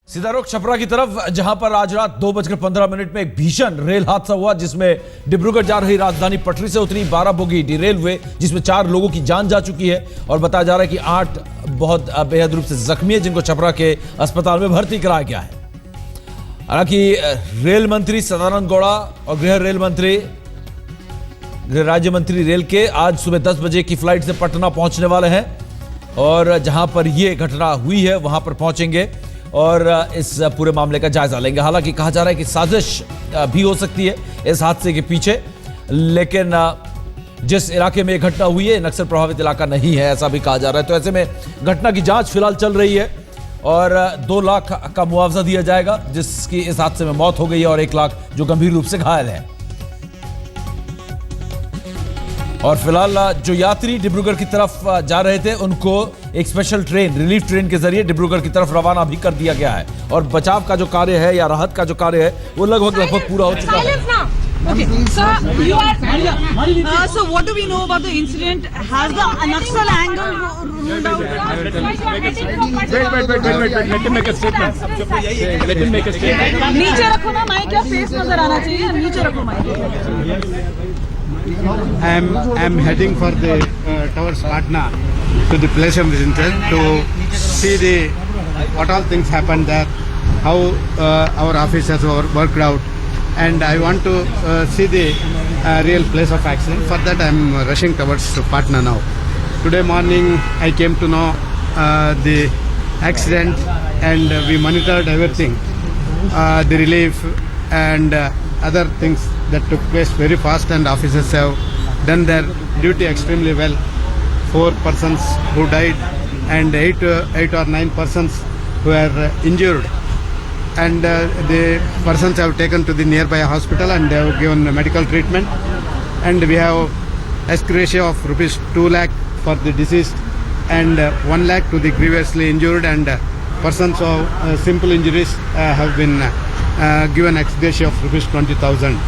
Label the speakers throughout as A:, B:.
A: सीधा रुख छपरा की तरफ, जहां पर आज रात 2:15 में एक भीषण रेल हादसा हुआ जिसमें डिब्रूगढ़ जा रही राजधानी पटरी से उतरी 12 बोगी डिरेल हुए, जिसमें 4 लोगों की जान जा चुकी है और बताया जा रहा है कि 8 बहुत बेहद रूप से जख्मी है, जिनको छपरा के अस्पताल में भर्ती कराया गया है। हालांकि रेल मंत्री सदानंद गौड़ा और गृह राज्य मंत्री रेल के आज सुबह 10 बजे की फ्लाइट से पटना पहुंचने वाले हैं और जहां पर यह घटना हुई है वहां पर पहुंचेंगे और इस पूरे मामले का जायजा लेंगे। हालांकि कहा जा रहा है कि साजिश भी हो सकती है इस हादसे के पीछे, लेकिन जिस इलाके में घटना हुई है नक्सल प्रभावित इलाका नहीं है, ऐसा भी कहा जा रहा है। तो ऐसे में घटना की जांच फिलहाल चल रही है और 2 लाख का मुआवजा दिया जाएगा जिसकी इस हादसे में मौत हो गई है और 1 लाख जो गंभीर रूप से घायल है। और फिलहाल जो यात्री डिब्रूगढ़ की तरफ जा रहे थे उनको एक स्पेशल ट्रेन, रिलीफ ट्रेन के जरिए डिब्रूगढ़ की तरफ रवाना भी कर दिया गया है और बचाव का जो कार्य है या राहत का जो कार्य है वो लगभग पूरा हो चुका है।
B: Okay, so what do we know about the incident? Has the Naxal angle ruled out?
C: Wait. Let him make a statement.
B: नीचे रखो ना माइक, या फेस नजर आना चाहिए, नीचे रखो mic.
C: I'm heading for the towards Patna to the place of incident to see what all things happened there, how our officers were worked out, and I want to see the real place of accident. For that, I'm rushing towards Patna now. Today morning, I came to know the accident, and we monitored everything, the relief and other things that took place very fast, and officers have done their duty extremely well. 4 persons who died and 8 or 9 persons who are injured, and the persons have taken to the nearby hospital and they have given medical treatment, and we have escrow of rupees 2 lakh for the deceased and 1 lakh to the grievously injured, and persons of simple injuries have been given ex-gratia of rupees 20,000.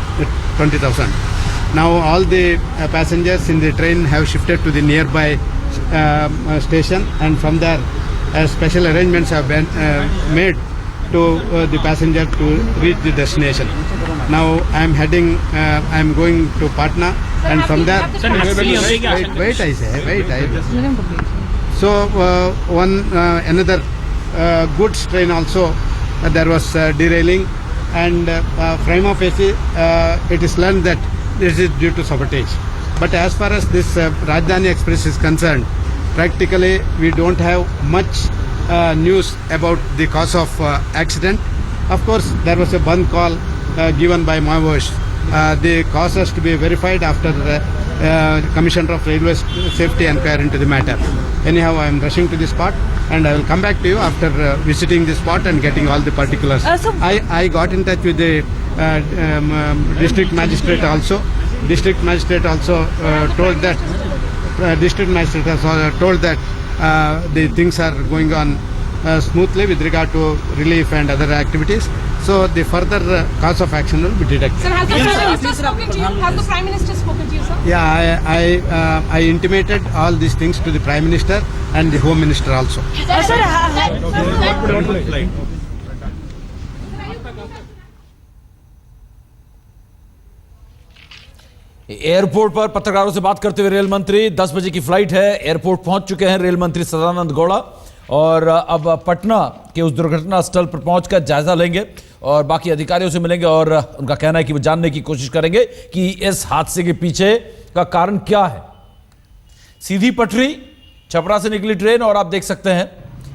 C: Now all the passengers in the train have shifted to the nearby station, and from there special arrangements have been made to the passenger to reach the destination. Now I am heading, I am going to Patna, and from there so another goods train also there was derailing, and prima facie it is learned that this is due to sabotage. But as far as this Rajdhani Express is concerned, practically we don't have much news about the cause of accident. Of course, there was a band call given by Maoists. The cause has to be verified after the Commissioner of Railway Safety inquire into the matter. Anyhow, I am rushing to the spot, and I will come back to you after visiting the spot and getting all the particulars. I got in touch with the district magistrate also. District magistrate also told that the things are going on smoothly with regard to relief and other activities. So the further course of action will be detected.
D: Sir, has the Prime Minister spoken to you? Has the Prime Minister spoken to you, sir?
C: Yeah, I intimated all these things to the Prime Minister and the Home Minister also.
A: Airport पर पत्रकारों से बात करते हुए rail मंत्री, 10 बजे की flight है, एयरपोर्ट पहुंच चुके हैं रेल मंत्री सदानंद गौड़ा और अब पटना के उस दुर्घटना स्थल पर पहुंचकर जायजा लेंगे और बाकी अधिकारियों से मिलेंगे और उनका कहना है कि वो जानने की कोशिश करेंगे कि इस हादसे के पीछे का कारण क्या है। सीधी पटरी, छपरा से निकली ट्रेन और आप देख सकते हैं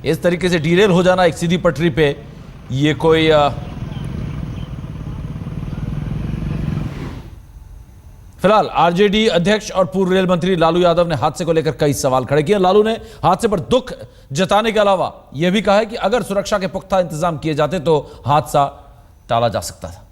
A: इस तरीके से डीरेल हो जाना एक सीधी पटरी पे, ये कोई फिलहाल आरजेडी अध्यक्ष और पूर्व रेल मंत्री लालू यादव ने हादसे को लेकर कई सवाल खड़े किए। लालू ने हादसे पर दुख जताने के अलावा यह भी कहा है कि अगर सुरक्षा के पुख्ता इंतजाम किए जाते तो हादसा टाला जा सकता था।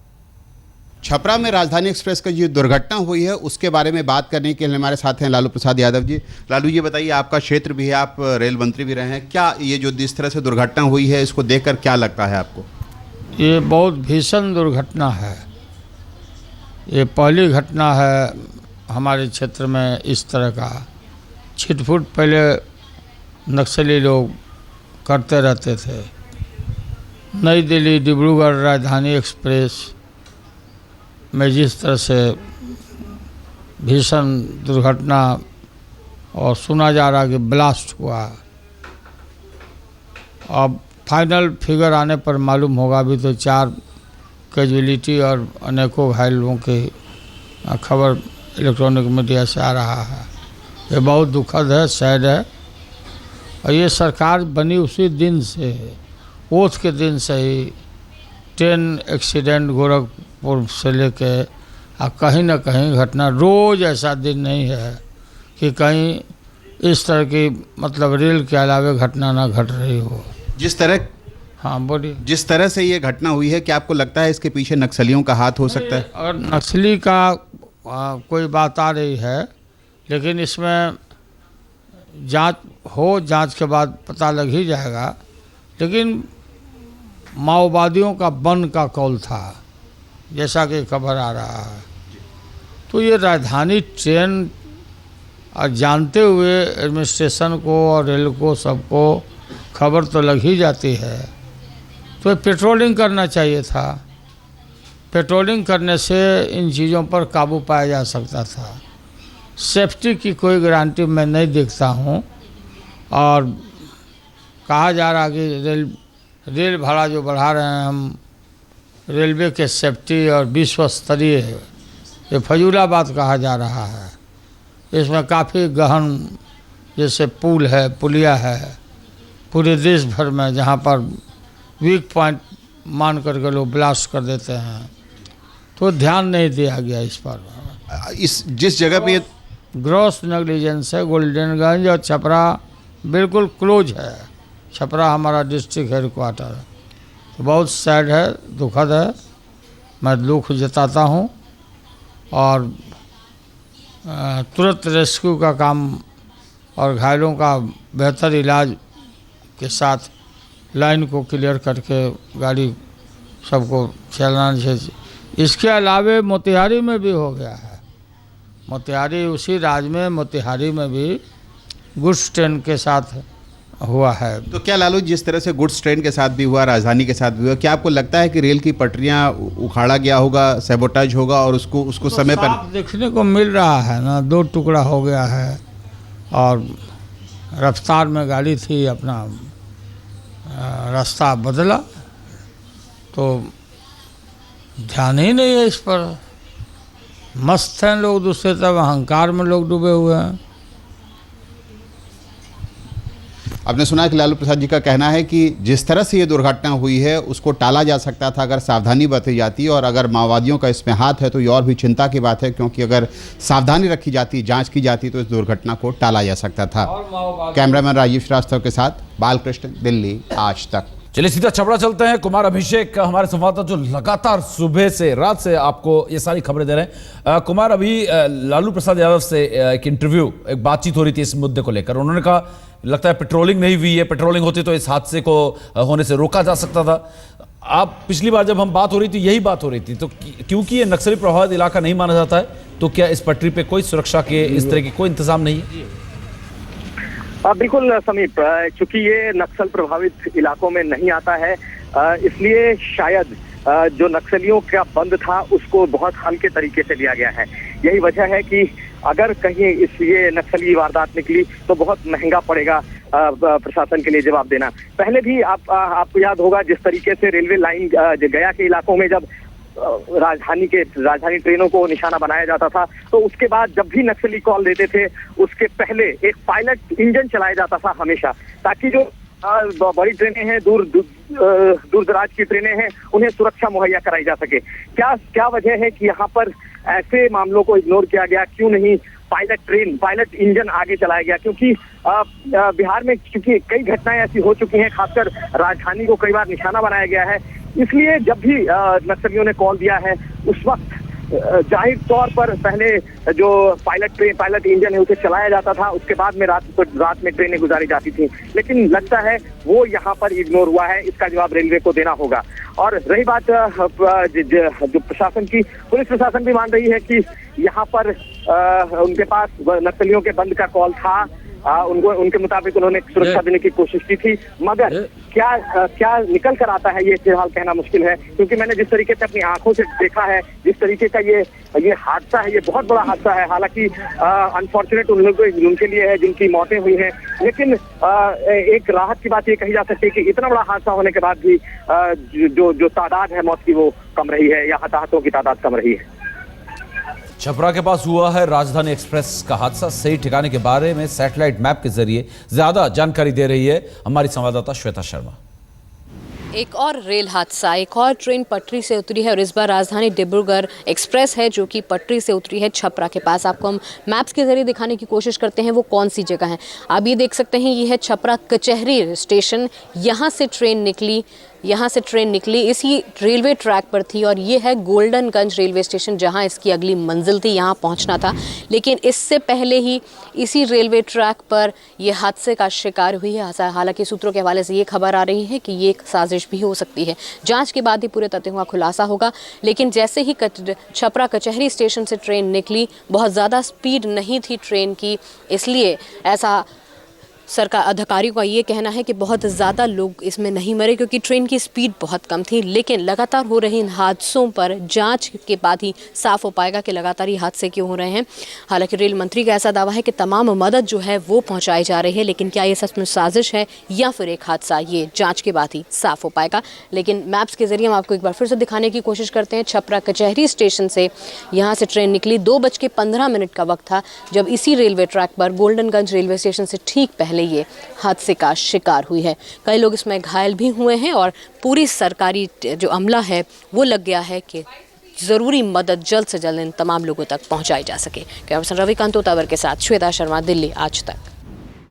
E: छपरा में राजधानी एक्सप्रेस का जो दुर्घटना हुई है उसके बारे में बात करने के लिए हमारे साथ हैं लालू प्रसाद यादव जी। लालू ये बताइए, आपका क्षेत्र भी है, आप रेल मंत्री भी रहे हैं, क्या ये जो जिस तरह से दुर्घटना हुई है इसको देखकर क्या लगता है आपको?
F: ये बहुत भीषण दुर्घटना है। ये पहली घटना है हमारे क्षेत्र में इस तरह का। छिटफुट पहले नक्सली लोग करते रहते थे, नई दिल्ली डिब्रूगढ़ राजधानी एक्सप्रेस में जिस तरह से भीषण दुर्घटना और सुना जा रहा कि ब्लास्ट हुआ, अब फाइनल फिगर आने पर मालूम होगा। अभी तो 4 कैजुअलिटी और अनेकों घायलों की खबर इलेक्ट्रॉनिक मीडिया से आ रहा है। ये बहुत दुखद है, सैड है। और ये सरकार बनी उसी दिन से है, ओथ के दिन से ही ट्रेन एक्सीडेंट गोरखपुर से लेके कहीं ना कहीं घटना, रोज़ ऐसा दिन नहीं है कि कहीं इस तरह की मतलब रेल के अलावे घटना ना घट रही हो।
E: जिस तरह,
F: हाँ बोलिए।
E: जिस तरह से ये घटना हुई है, क्या आपको लगता है इसके पीछे नक्सलियों का हाथ हो सकता है?
F: अगर नक्सली का कोई बात आ रही है, लेकिन इसमें जांच के बाद पता लग ही जाएगा। लेकिन माओवादियों का बन का कॉल था, जैसा कि खबर आ रहा है। तो ये राजधानी ट्रेन जानते हुए एडमिनिस्ट्रेशन को और रेल को सबको खबर तो लग ही जाती है, तो पेट्रोलिंग करना चाहिए था। पेट्रोलिंग करने से इन चीज़ों पर काबू पाया जा सकता था। सेफ्टी की कोई गारंटी मैं नहीं देखता हूँ। और कहा जा रहा कि रेल भाड़ा जो बढ़ा रहे हैं हम, रेलवे के सेफ्टी और विश्व स्तरीय है, ये फजूला बात कहा जा रहा है। इसमें काफ़ी गहन जैसे पुल है, पुलिया है पूरे देश भर में, जहाँ पर वीक पॉइंट मान करके लोग ब्लास्ट कर देते हैं, तो ध्यान नहीं दिया गया इस पर।
E: जिस जगह पे
F: ग्रॉस नेग्लिजेंस है। गोल्डनगंज और छपरा बिल्कुल क्लोज है। छपरा हमारा डिस्ट्रिक्ट हेडक्वार्टर है। तो बहुत सैड है, दुखद है। मैं दुख जताता हूँ और तुरंत रेस्क्यू का काम और घायलों का बेहतर इलाज के साथ लाइन को क्लियर करके गाड़ी सबको चलाना चाहिए। इसके अलावे मोतिहारी में भी हो गया है। मोतिहारी उसी राज्य में मोतिहारी में भी गुड्स ट्रेन के साथ हुआ है।
E: तो क्या लालू, जिस तरह से गुड्स ट्रेन के साथ भी हुआ, राजधानी के साथ भी हुआ, क्या आपको लगता है कि रेल की पटरियां उखाड़ा गया होगा, सैबोटाज होगा और उसको
F: तो
E: समय पर
F: देखने को मिल रहा है ना, 2 टुकड़ा हो गया है और रफ्तार में गाड़ी थी, अपना रास्ता बदला, तो ध्यान ही नहीं है इस पर। मस्त हैं लोग, दूसरे तरफ अहंकार में लोग डूबे हुए हैं।
E: आपने सुना कि लालू प्रसाद जी का कहना है कि जिस तरह से ये दुर्घटना हुई है उसको टाला जा सकता था अगर सावधानी बरती जाती, और अगर माओवादियों का इसमें हाथ है तो ये और भी चिंता की बात है, क्योंकि अगर सावधानी रखी जाती, जांच की जाती तो इस दुर्घटना को टाला जा सकता था। कैमरामैन राजीव श्रीवास्तव के साथ बालकृष्ण, दिल्ली आज तक।
A: चलिए सीधा छपरा चलते हैं। कुमार अभिषेक हमारे संवाददाता जो लगातार सुबह से रात से आपको ये सारी खबरें दे रहे हैं। कुमार, अभी लालू प्रसाद यादव से एक इंटरव्यू, एक बातचीत हो रही थी इस मुद्दे को लेकर। उन्होंने कहा लगता है पेट्रोलिंग नहीं हुई है, पेट्रोलिंग होती तो इस हादसे को होने से रोका जा सकता था। आप पिछली बार जब हम बात हो रही थी यही बात हो रही थी, तो क्योंकि ये नक्सली प्रभावित इलाका नहीं माना जाता है, तो क्या इस पटरी पे कोई सुरक्षा के इस तरह की कोई इंतजाम नहीं है?
G: बिल्कुल समीप, चूंकि ये नक्सल प्रभावित इलाकों में नहीं आता है, इसलिए शायद जो नक्सलियों का बंद था उसको बहुत हल्के तरीके से लिया गया है। यही वजह है कि अगर कहीं ये नक्सली वारदात निकली तो बहुत महंगा पड़ेगा प्रशासन के लिए जवाब देना। पहले भी आपको याद होगा जिस तरीके से रेलवे लाइन गया के इलाकों में जब राजधानी ट्रेनों को निशाना बनाया जाता था, तो उसके बाद जब भी नक्सली कॉल देते थे उसके पहले एक पायलट इंजन चलाया जाता था हमेशा, ताकि जो बड़ी ट्रेनें हैं, दूर दराज की ट्रेनें हैं, उन्हें सुरक्षा मुहैया कराई जा सके। क्या वजह है कि यहाँ पर ऐसे मामलों को इग्नोर किया गया? क्यों नहीं पायलट इंजन आगे चलाया गया? क्योंकि बिहार में क्योंकि कई घटनाएं ऐसी हो चुकी हैं, खासकर राजधानी को कई बार निशाना बनाया गया है, इसलिए जब भी नक्सलियों ने कॉल दिया है उस वक्त जाहिर तौर पर पहले जो पायलट इंजन है उसे चलाया जाता था, उसके बाद में रात में ट्रेनें गुजारी जाती थी। लेकिन लगता है वो यहाँ पर इग्नोर हुआ है, इसका जवाब रेलवे को देना होगा। और रही बात जो प्रशासन की, पुलिस प्रशासन भी मान रही है कि यहाँ पर उनके पास नक्सलियों के बंद का कॉल था, उनके मुताबिक उन्होंने सुरक्षा देने की कोशिश की थी, मगर क्या निकल कर आता है ये फिलहाल कहना मुश्किल है, क्योंकि मैंने जिस तरीके से अपनी आंखों से देखा है, जिस तरीके का ये हादसा है, ये बहुत बड़ा हादसा है। हालांकि अनफॉर्चुनेट उनके लिए है जिनकी मौतें हुई हैं, लेकिन एक राहत की बात ये कही जा सकती है कि इतना बड़ा हादसा होने के बाद भी जो तादाद है मौत की वो कम रही है, या हताहतों की तादाद कम रही है।
A: छपरा के पास हुआ है राजधानी एक्सप्रेस का हादसा। सही ठिकाने के बारे में सैटेलाइट मैप के जरिए ज्यादा जानकारी दे रही है हमारी संवाददाता श्वेता शर्मा।
H: एक और रेल हादसा, एक और ट्रेन पटरी से उतरी है और इस बार राजधानी डिब्रूगढ़ एक्सप्रेस है जो कि पटरी से उतरी है छपरा के पास। आपको हम मैप्स के जरिए दिखाने की कोशिश करते हैं वो कौन सी जगह है। आप ये देख सकते हैं, ये है छपरा कचहरी स्टेशन। यहाँ से ट्रेन निकली इसी रेलवे ट्रैक पर थी और ये है गोल्डनगंज रेलवे स्टेशन जहाँ इसकी अगली मंजिल थी, यहाँ पहुँचना था। लेकिन इससे पहले ही इसी रेलवे ट्रैक पर यह हादसे का शिकार हुई है। हालांकि सूत्रों के हवाले से ये खबर आ रही है कि ये एक साजिश भी हो सकती है। जांच के बाद ही पूरे तथ्यों का खुलासा होगा। लेकिन जैसे ही छपरा कचहरी स्टेशन से ट्रेन निकली, बहुत ज़्यादा स्पीड नहीं थी ट्रेन की, इसलिए ऐसा सरकार अधिकारियों का ये कहना है कि बहुत ज़्यादा लोग इसमें नहीं मरे क्योंकि ट्रेन की स्पीड बहुत कम थी। लेकिन लगातार हो रहे इन हादसों पर जांच के बाद ही साफ हो पाएगा कि लगातार ये हादसे क्यों हो रहे हैं। हालांकि रेल मंत्री का ऐसा दावा है कि तमाम मदद जो है वो पहुंचाई जा रही है, लेकिन क्या ये सच में साजिश है या फिर एक हादसा, ये जाँच के बाद ही साफ हो पाएगा। लेकिन मैप्स के जरिए हम आपको एक बार फिर से दिखाने की कोशिश करते हैं। छपरा कचहरी स्टेशन से यहाँ से ट्रेन निकली, 2:15 का वक्त था जब इसी रेलवे ट्रैक पर गोल्डनगंज रेलवे स्टेशन से ठीक पहले ये हादसे का शिकार हुई है। कई लोग इसमें घायल भी हुए हैं और पूरी सरकारी जो अमला है वो लग गया है कि ज़रूरी मदद जल्द से जल्द इन तमाम लोगों तक पहुंचाई जा सके। कैमरा पर्सन रविकांत तोतावर के साथ श्वेता शर्मा, दिल्ली आज तक।